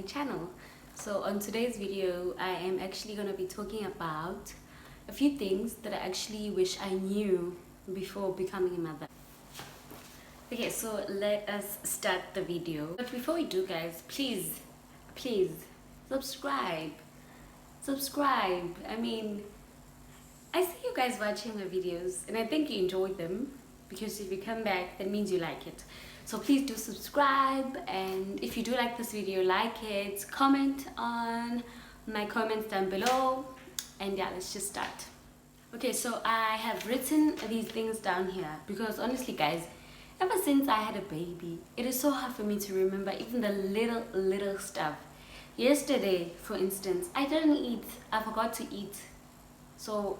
channel. So on today's video I am actually going to be talking about a few things that I actually wish I knew before becoming a mother. Okay, so let us start the video. But before we do, guys, please subscribe. I mean, I see you guys watching my videos and I think you enjoyed them, because if you come back that means you like it. So please do subscribe, and if you do like this video, like it, comment on my comments down below, and yeah, let's just start. Okay, so I have written these things down here because honestly, guys, ever since I had a baby, it is so hard for me to remember even the little stuff. Yesterday, for instance, I didn't eat. I forgot to eat. So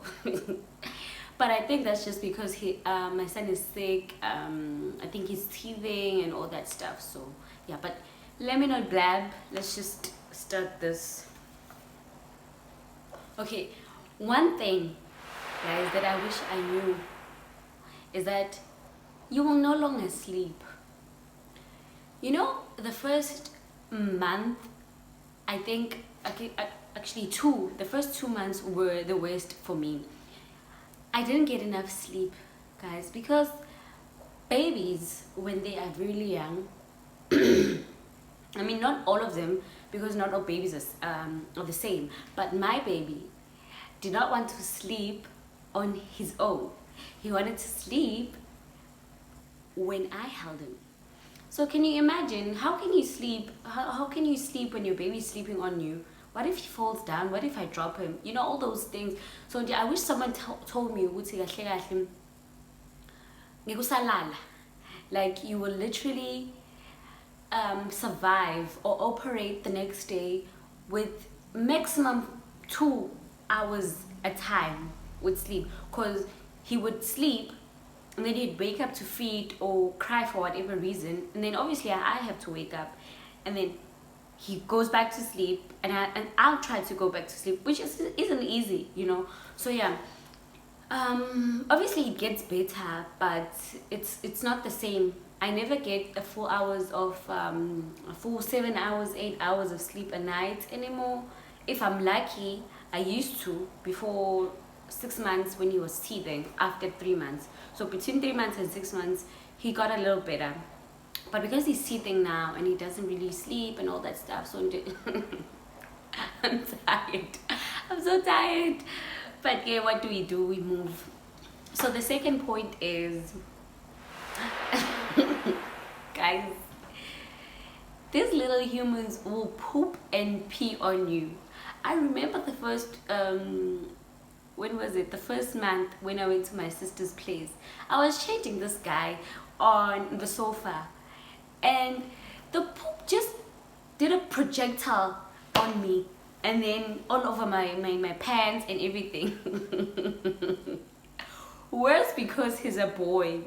but I think that's just because my son is sick. I think he's teething and all that stuff. So yeah, but let me not blab. Let's just start this. Okay, one thing, guys, that I wish I knew is that you will no longer sleep. You know, the first month, I think, actually the first 2 months were the worst for me. I didn't get enough sleep, guys, because babies, when they are really young, I mean, not all of them, because not all babies are the same, but my baby did not want to sleep on his own. He wanted to sleep when I held him. So can you imagine, how can you sleep? How can you sleep when your baby's sleeping on you? What if he falls down? What if I drop him? You know, all those things. So I wish someone told me, like, you will literally survive or operate the next day with maximum 2 hours a time with sleep. Because he would sleep and then he'd wake up to feed or cry for whatever reason, and then obviously I have to wake up, and then he goes back to sleep, and I'll try to go back to sleep, which isn't easy, you know. So yeah, obviously it gets better, but it's not the same. I never get a full 7 hours, 8 hours of sleep a night anymore. If I'm lucky, I used to before 6 months when he was teething. After 3 months, so between 3 months and 6 months, he got a little better. But because he's teething now and he doesn't really sleep and all that stuff, so I'm tired. I'm so tired. But yeah, what do? We move. So the second point is, guys, these little humans will poop and pee on you. I remember the first when was it? The first month when I went to my sister's place. I was changing this guy on the sofa, and the poop just did a projectile on me, and then all over my pants and everything. Worse because he's a boy.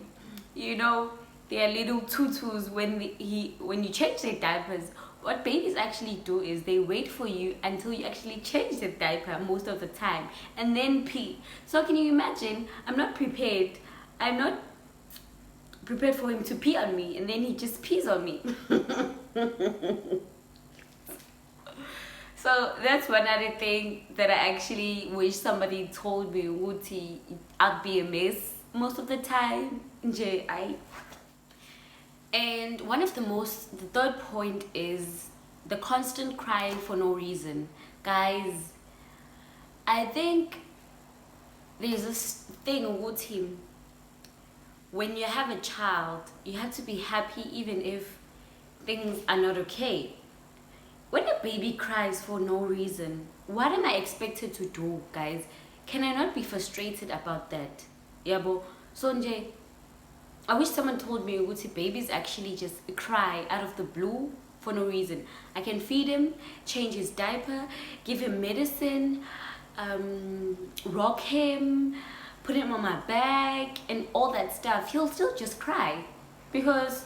You know, they are little tutus when you change their diapers. What babies actually do is they wait for you until you actually change the diaper most of the time, and then pee. So can you imagine? I'm not prepared for him to pee on me, and then he just pees on me. So that's one other thing that I actually wish somebody told me. I'd be a mess most of the time. And the third point is the constant crying for no reason. Guys, I think there's this thing with him. When you have a child, you have to be happy even if things are not okay. When a baby cries for no reason, what am I expected to do, guys? Can I not be frustrated about that? Yabo. So I wish someone told me babies actually just cry out of the blue for no reason. I can feed him, change his diaper, give him medicine, rock him, put him on my back and all that stuff. He'll still just cry, because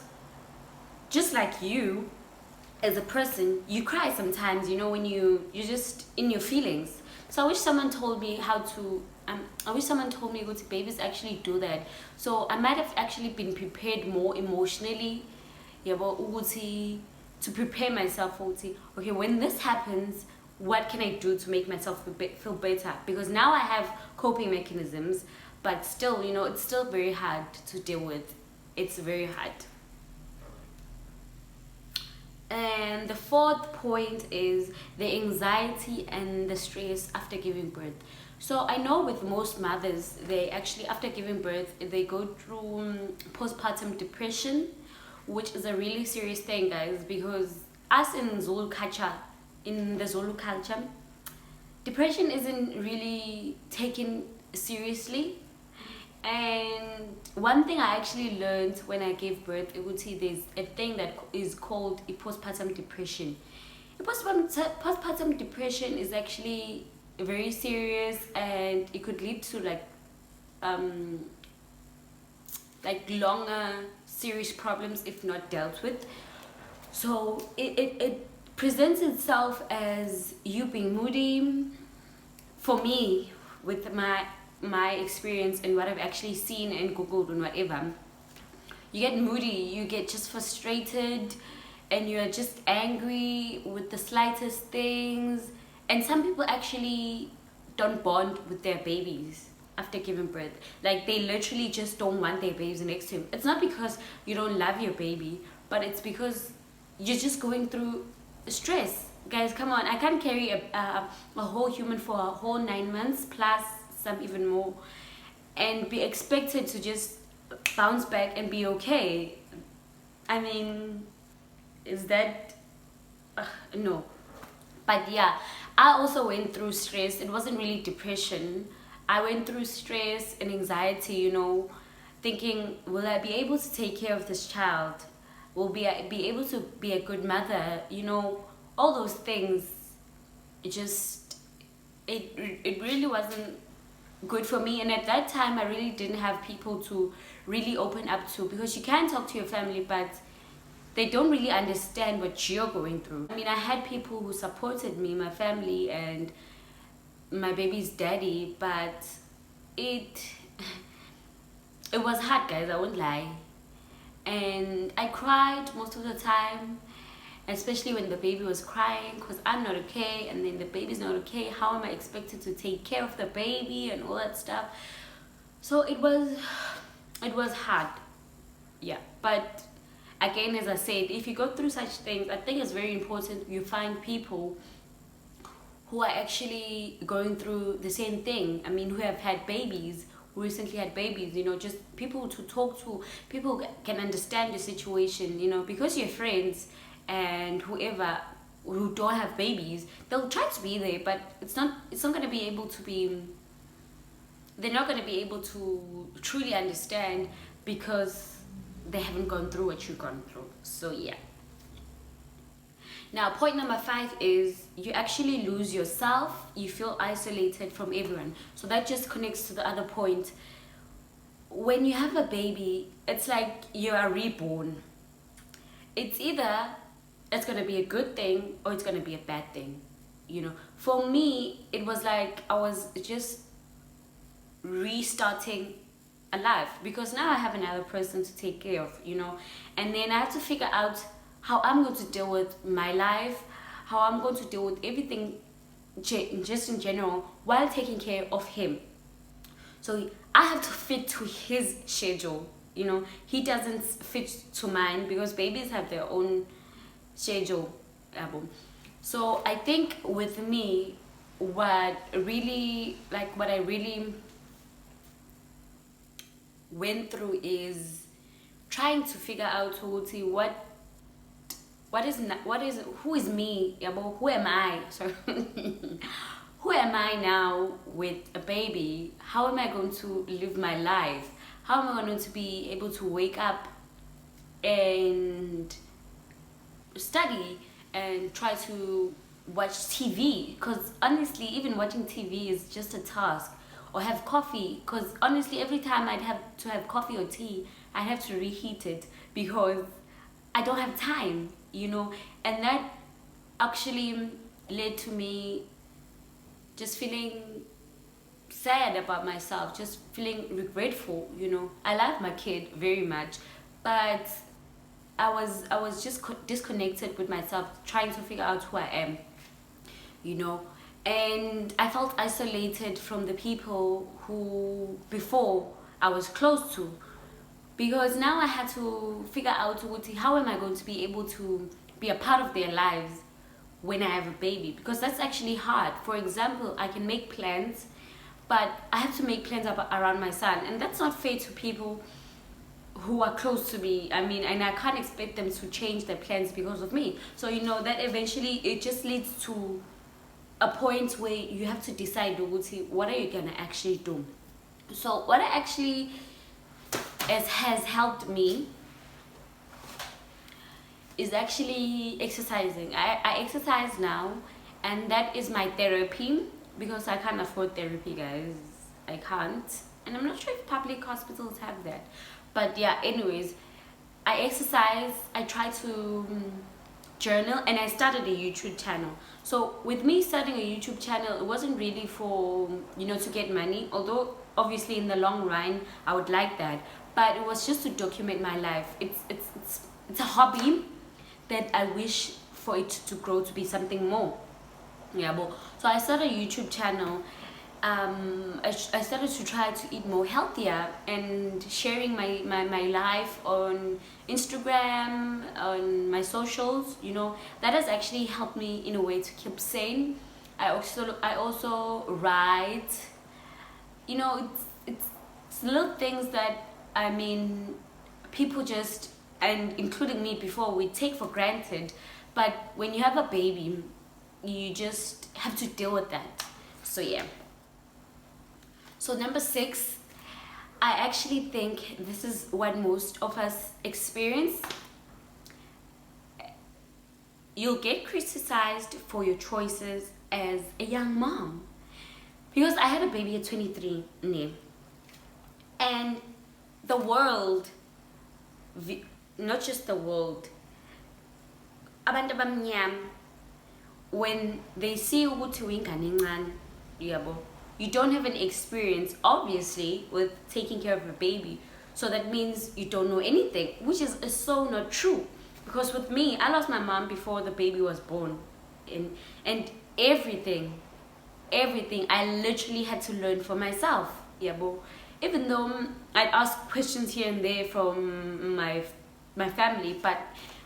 just like you as a person, you cry sometimes, you know, when you're just in your feelings. So I wish someone told me babies actually do that. So I might have actually been prepared more emotionally, to prepare myself for, okay, when this happens, what can I do to make myself feel better? Because now I have coping mechanisms, but still, it's still very hard to deal with. It's very hard. And the fourth point is the anxiety and the stress after giving birth. So I know with most mothers, they actually, after giving birth, they go through postpartum depression, which is a really serious thing, guys, because us in the Zulu culture, depression isn't really taken seriously. And one thing I actually learned when I gave birth, it would see there's a thing that is called a postpartum depression. A postpartum depression is actually very serious, and it could lead to longer serious problems if not dealt with. So it presents itself as you being moody. For me, with my experience and what I've actually seen and googled and whatever, you get moody, you get just frustrated, and you're just angry with the slightest things. And some people actually don't bond with their babies after giving birth. Like, they literally just don't want their babies next to him. It's not because you don't love your baby, but it's because you're just going through stress. Guys, come on, I can't carry a whole human for a whole 9 months plus some even more, and be expected to just bounce back and be okay. I mean, is that no? But yeah, I also went through stress. It wasn't really depression. I went through stress and anxiety, thinking, will I be able to take care of this child? Will be able to be a good mother? All those things. It really wasn't good for me. And at that time, I really didn't have people to really open up to, because you can talk to your family, but they don't really understand what you're going through. I mean, I had people who supported me, my family and my baby's daddy, but it was hard, guys, I won't lie. And I cried most of the time, especially when the baby was crying, because I'm not okay, and then the baby's not okay. How am I expected to take care of the baby and all that stuff? So it was hard. Yeah, but again, as I said, if you go through such things, I think it's very important you find people who are actually going through the same thing. I mean, who have had babies, who recently had babies, just people to talk to, people who can understand the situation, because you're friends, and whoever who don't have babies, they'll try to be there, but it's not going to be able to be, they're not going to be able to truly understand, because they haven't gone through what you've gone through. So yeah. Now, point number 5 is you actually lose yourself. You feel isolated from everyone. So that just connects to the other point. When you have a baby, it's like you are reborn. It's either it's going to be a good thing or it's going to be a bad thing. For me, it was like I was just restarting a life, because now I have another person to take care of, and then I have to figure out how I'm going to deal with my life, how I'm going to deal with everything just in general while taking care of him. So I have to fit to his schedule, he doesn't fit to mine, because babies have their own schedule. So I think with me, what I really went through is trying to figure out who is me, who am I? Sorry. Who am I now with a baby? How am I going to live my life? How am I going to be able to wake up and study and try to watch TV? Because honestly, even watching TV is just a task. Or have coffee, because honestly, every time I'd have to have coffee or tea, I'd have to reheat it, because I don't have time, and that actually led to me just feeling sad about myself, just feeling regretful. I love my kid very much, but I was just disconnected with myself, trying to figure out who I am, you know. And I felt isolated from the people who before I was close to, because now I had to figure out how am I going to be able to be a part of their lives when I have a baby, because that's actually hard. For example, I can make plans, but I have to make plans around my son, and that's not fair to people who are close to me. I mean, and I can't expect them to change their plans because of me. So you know that eventually it just leads to a point where you have to decide what are you gonna actually do. So what I actually has helped me is actually exercising. I exercise now, and that is my therapy, because I can't afford therapy, guys. I can't, and I'm not sure if public hospitals have that. But yeah, anyways, I exercise, I try to journal, and I started a YouTube channel. So with me starting a YouTube channel, it wasn't really for, you know, to get money, although obviously in the long run I would like that, but it was just to document my life. It's a hobby that I wish for it to grow to be something more. Yeah, but so I started a YouTube channel. I started to try to eat more healthier and sharing my life on Instagram, on my socials, you know. That has actually helped me in a way to keep sane. I also write, you know. It's little things that, I mean, people just, and including me before, we take for granted, but when you have a baby, you just have to deal with that. So yeah. So number 6, I actually think this is what most of us experience. You'll get criticized for your choices as a young mom. Because I had a baby at 23, and the world, not just the world, abantu abamnyama, when they see ukuthi uyingane encane, yabo, you don't have an experience, obviously, with taking care of a baby. So that means you don't know anything, which is so not true. Because with me, I lost my mom before the baby was born. And everything, I literally had to learn for myself. Yeah, but even though I'd ask questions here and there from my family, but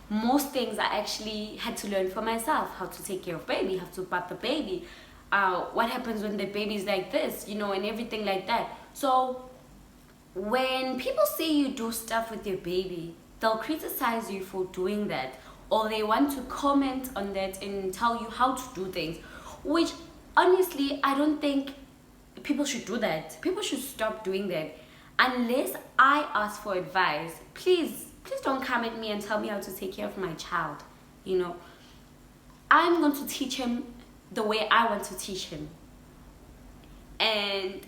most things I actually had to learn for myself. How to take care of baby, how to bat the baby, what happens when the baby's like this, you know, and everything like that. So when people see you do stuff with your baby, they'll criticize you for doing that, or they want to comment on that and tell you how to do things, which honestly, I don't think people should do that. People should stop doing that. Unless I ask for advice, please don't come at me and tell me how to take care of my child. You know, I'm going to teach him the way I want to teach him. And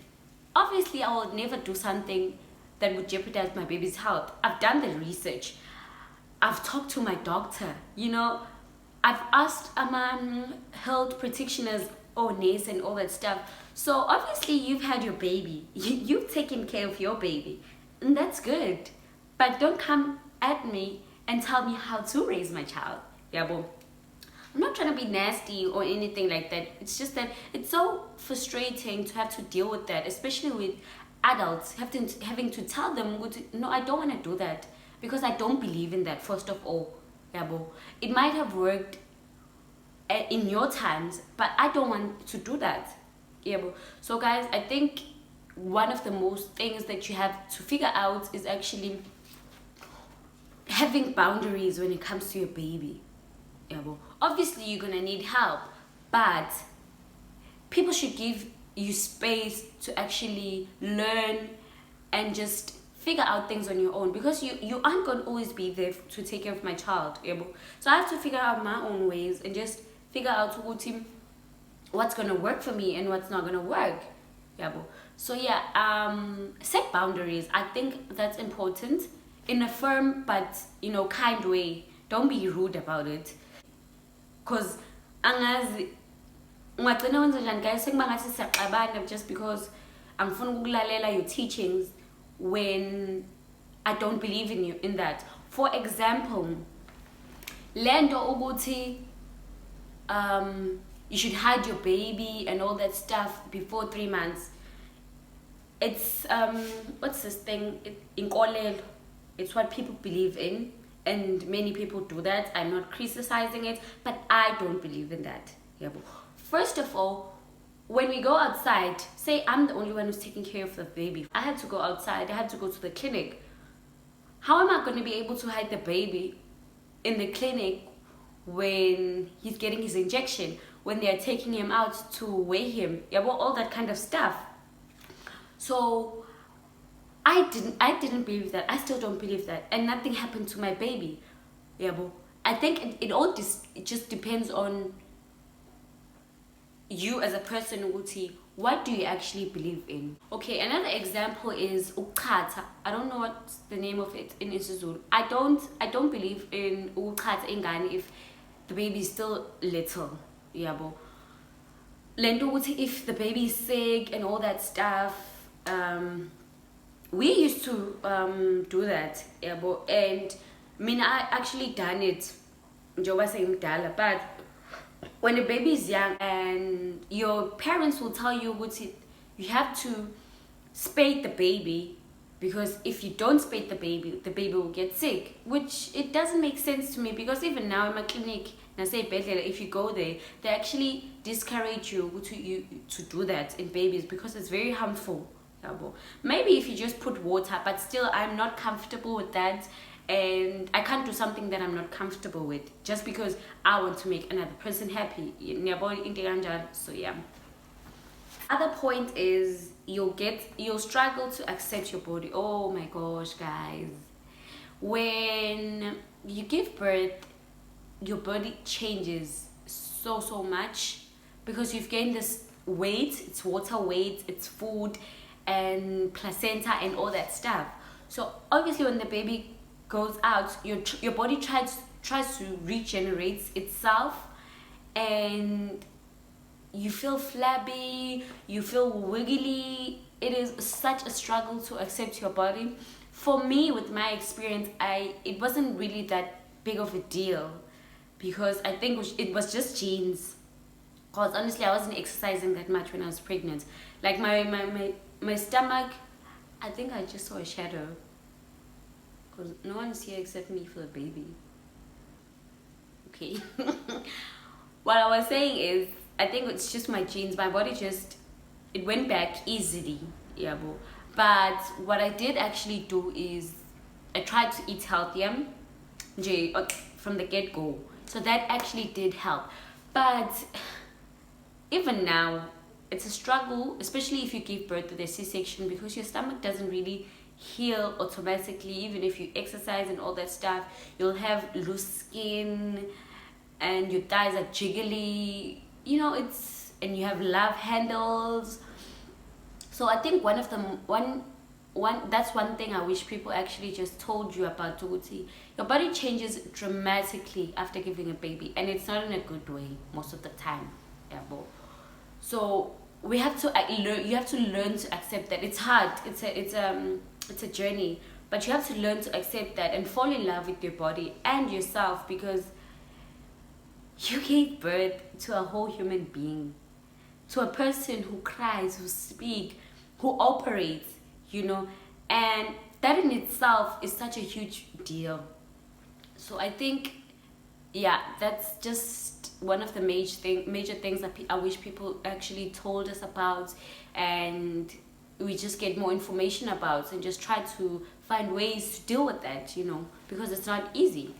obviously I will never do something that would jeopardize my baby's health. I've done the research. I've talked to my doctor, you know. I've asked health practitioners or nurse and all that stuff. So obviously you've had your baby. You've taken care of your baby. And that's good. But don't come at me and tell me how to raise my child. Yeah, boom. I'm not trying to be nasty or anything like that. It's just that it's so frustrating to have to deal with that, especially with adults, having to tell them, no, I don't want to do that, because I don't believe in that, first of all. Yeah, bo. It might have worked in your times, but I don't want to do that. Yeah, bo. So guys, I think one of the most things that you have to figure out is actually having boundaries when it comes to your baby. Yeah, bo. Obviously you're gonna need help, but people should give you space to actually learn and just figure out things on your own, because you aren't going to always be there to take care of my child. Yeah, bo. So I have to figure out my own ways and just figure out what's going to work for me and what's not going to work. Yeah, bo. So yeah, set boundaries. I think that's important in a firm but, you know, kind way. Don't be rude about it, because angazi ungagcina wenza njani guys, sekuba ngathi siyaxabana just because angifuni ukulalela your teachings when I don't believe in that. For example, lento ukuthi you should hide your baby and all that stuff before 3 months. It's what's this thing? Inkolelo. It's what people believe in, and many people do that. I'm not criticizing it, but I don't believe in that. First of all, when we go outside, say I'm the only one who's taking care of the baby. I had to go outside, I had to go to the clinic. How am I going to be able to hide the baby in the clinic when he's getting his injection, when they're taking him out to weigh him, all that kind of stuff? So I didn't believe that. I still don't believe that, and nothing happened to my baby. I think it just depends on you as a person. What do you actually believe in? Okay, another example is ukhatha. I don't know what's the name of it in isiZulu. I don't believe in ukhatha ingane if the baby is still little. Lento ukuthi if the baby is sick and all that stuff, we used to do that, and I actually done it but when the baby is young and your parents will tell you you have to spade the baby, because if you don't spade the baby will get sick, which it doesn't make sense to me, because even now in my clinic, if you go there, they actually discourage you to do that in babies because it's very harmful. Maybe if you just put water, but still I'm not comfortable with that, and I can't do something that I'm not comfortable with just because I want to make another person happy. So yeah. Other point is you'll struggle to accept your body. Oh my gosh, guys, when you give birth, your body changes so much because you've gained this weight. It's water weight, it's food and placenta and all that stuff. So obviously when the baby goes out, your body tries to regenerate itself, and you feel flabby, you feel wiggly. It is such a struggle to accept your body. For me, with my experience, it wasn't really that big of a deal because I think it was just genes. Because honestly, I wasn't exercising that much when I was pregnant. Like my stomach, I think I just saw a shadow. Because no one is here except me for the baby. Okay. What I was saying is, I think it's just my genes. My body it went back easily. But what I did actually do is I tried to eat healthier from the get-go. So that actually did help. But even now, it's a struggle, especially if you give birth with a C-section, because your stomach doesn't really heal automatically. Even if you exercise and all that stuff, you'll have loose skin and your thighs are jiggly, and you have love handles. So I think that's one thing I wish people actually just told you about Tuguti. Your body changes dramatically after giving a baby, and it's not in a good way most of the time. So you have to learn to accept that. It's hard, it's a journey, but you have to learn to accept that and fall in love with your body and yourself, because you gave birth to a whole human being, to a person who cries, who speaks, who operates, and that in itself is such a huge deal. So I think, that's just one of the major things that I wish people actually told us about, and we just get more information about and just try to find ways to deal with that, because it's not easy.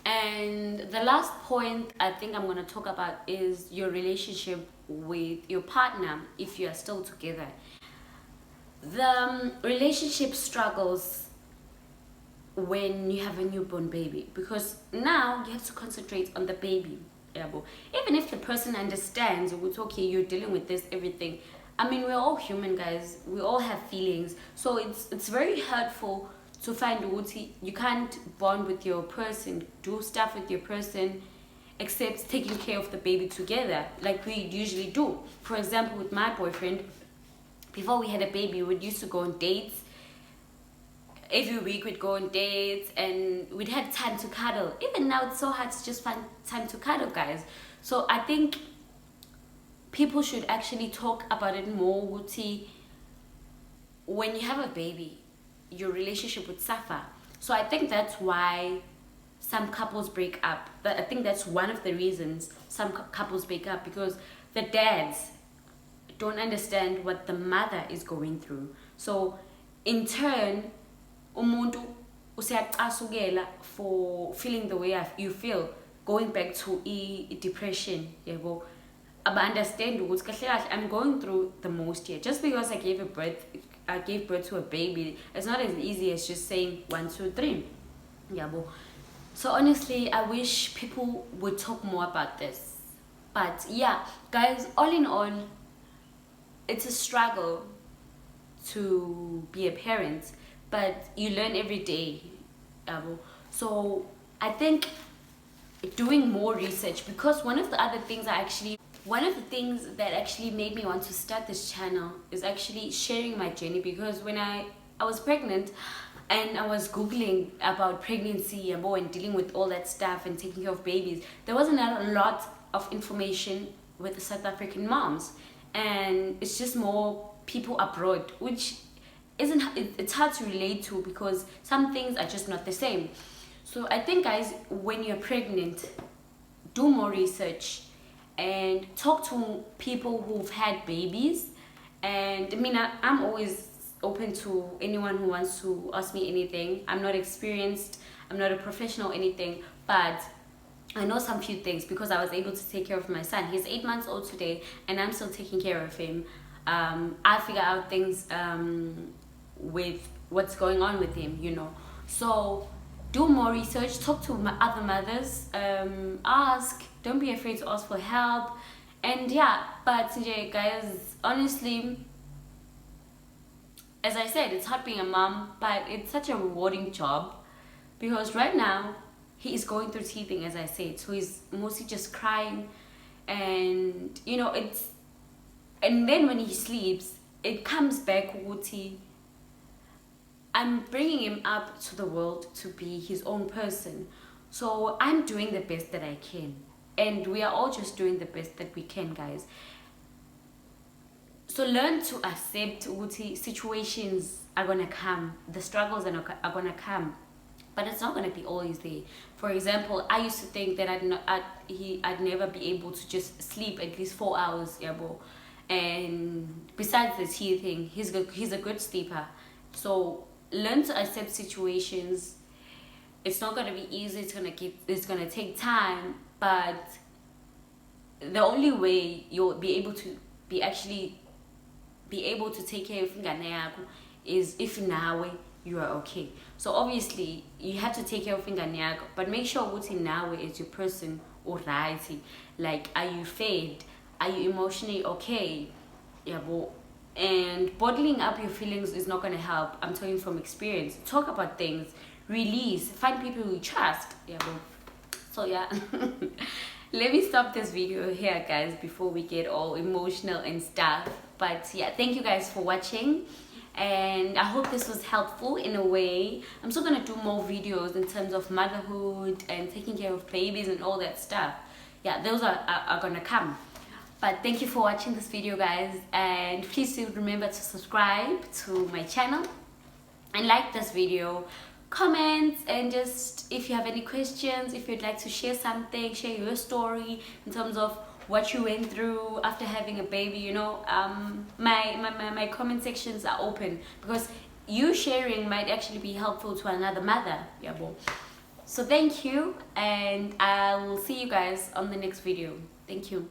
And the last point I think I'm going to talk about is your relationship with your partner if you are still together. The relationship struggles when you have a newborn baby, because now you have to concentrate on the baby. Even if the person understands, okay, you're dealing with this, everything. I mean, we're all human, guys. We all have feelings. So it's very hurtful to find you can't bond with your person, do stuff with your person, except taking care of the baby together, like we usually do. For example, with my boyfriend, before we had a baby, we used to go on dates. every week we'd go on dates and we'd have time to cuddle. Even now it's so hard to just find time to cuddle, guys. So I think people should actually talk about it more. Wuti, when you have a baby, your relationship would suffer. So I think that's why some couples break up. But I think that's one of the reasons some couples break up, because the dads don't understand what the mother is going through. So in turn, umuntu usiyacasukela for feeling the way you feel, going back to depression. Yebo, but understand ukuthi kahle kahle I'm going through the most here. Just because I gave birth to a baby, it's not as easy as just saying 1, 2, 3. Yebo. So honestly, I wish people would talk more about this. But yeah, guys, all in all, it's a struggle to be a parent, but you learn every day. So I think doing more research, because one of the things that actually made me want to start this channel is actually sharing my journey. Because when I was pregnant and I was googling about pregnancy and dealing with all that stuff and taking care of babies, there wasn't a lot of information with the South African moms, and it's just more people abroad, which it's hard to relate to because some things are just not the same. So I think, guys, when you're pregnant, do more research and talk to people who've had babies. And I mean, I'm always open to anyone who wants to ask me anything. I'm not experienced, I'm not a professional or anything, but I know some few things because I was able to take care of my son. He's 8 months old today and I'm still taking care of him. I figure out things with what's going on with him, you know. So do more research, talk to other mothers, ask, don't be afraid to ask for help. And yeah, but guys, honestly, as I said, it's hard being a mom, but it's such a rewarding job, because right now he is going through teething, as I said, so he's mostly just crying, and you know, and then when he sleeps, it comes back, Wuti, I'm bringing him up to the world to be his own person. So I'm doing the best that I can, and we are all just doing the best that we can, guys. So learn to accept Wuti, situations are gonna come, the struggles are gonna come, but it's not gonna be always there. For example, I used to think that I'd never be able to just sleep at least 4 hours, yabo. And besides the teething, he's a good sleeper. So learn to accept situations. It's not gonna be easy. It's gonna take time, but the only way you'll be able to take care of ingane yakho is if nawe you are okay. So obviously you have to take care of ingane yakho, but make sure ukuthi nawe as your person alright. Like, are you fed? Are you emotionally okay? Yabo. And bottling up your feelings is not going to help. I'm telling you from experience. Talk about things, release, find people you trust. Yabo. So yeah, let me stop this video here, guys, before we get all emotional and stuff. But yeah, thank you guys for watching, and I hope this was helpful in a way. I'm still gonna do more videos in terms of motherhood and taking care of babies and all that stuff. Yeah, those are gonna come. But thank you for watching this video, guys, and please do remember to subscribe to my channel and like this video, comment, and just if you have any questions, if you'd like to share something, share your story in terms of what you went through after having a baby, you know, my comment sections are open, because you sharing might actually be helpful to another mother. Yeah, boy. So thank you, and I will see you guys on the next video. Thank you.